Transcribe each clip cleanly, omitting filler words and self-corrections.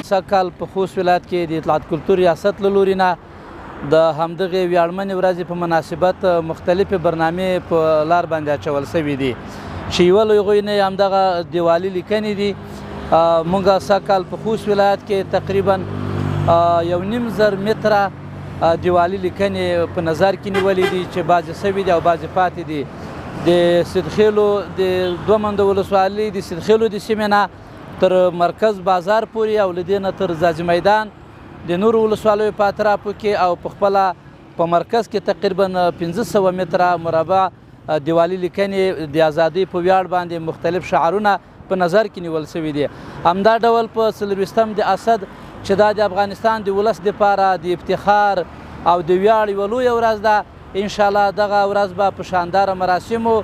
سږ په خوست ولایت کې د اطلاعات کلتور ریاست له لوري نه د همدغې ویاړمنې ورځې په مناسبت مختلفې برنامې په لار باندې اچول سوي دي چې یوه له هغوی نه همدغه دیوالي لیکنې دي. موږ سږ په خوست ولایت کې تقریبا 1.5 متره دیوالي لیکنې په نظر کې نیولې دي چې بعضې سوي دي او بعضې پاتې دي. د سیدخیلو د 2 منده ولسوالۍ د سیدخیلو د سیمې نه تر مرکز بازار پورې او له دې نه تر ځاځي میدان د نورو ولسوالیو په اطرافو کې او په خپله په مرکز کې تقریبا 1500 متره مربع دیوالي لیکنې د ازادۍ په ویاړ باندې مختلف شعارونه په نظر کې نیول سوي دي. همدا ډول په 24 د اسد چې دا د افغانستان د ولس دپاره د افتخار او د ویاړ یوه لویه ورځ ده. انشاءالله دغه ورځ به په شانداره مراسمو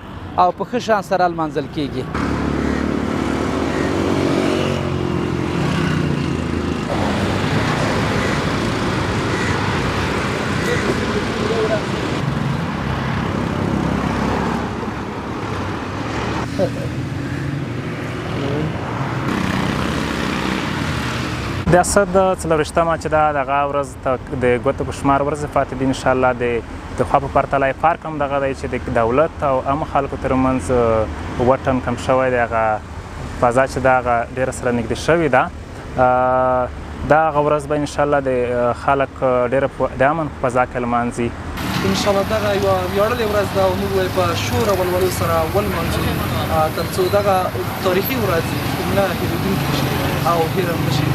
او په ښه شان سره لمانځل کیږي. د اسد 24مه چې ده دغه ورځ د ګوتو په شمار ورځې پاتې دي. انشاءالله د خوا په پرتله یې فرق هم دغه دی چې د دولت او عامو خلکو ترمنځ وټن کم شوی دی. هغه فضا چې ده هغه ډېره سره نږدې شوې ده. دا هغه ورځ به انشاءالله د خلک ډېره د امن په فضا کې لمانځي. انشاءالله دغه یوه ویاړلې ورځ ده او موږ په شور او ولولو سره ولمانځو تر څو دغه تاریخي ورځ نه هېرېدونکې شي او هېره نه شي.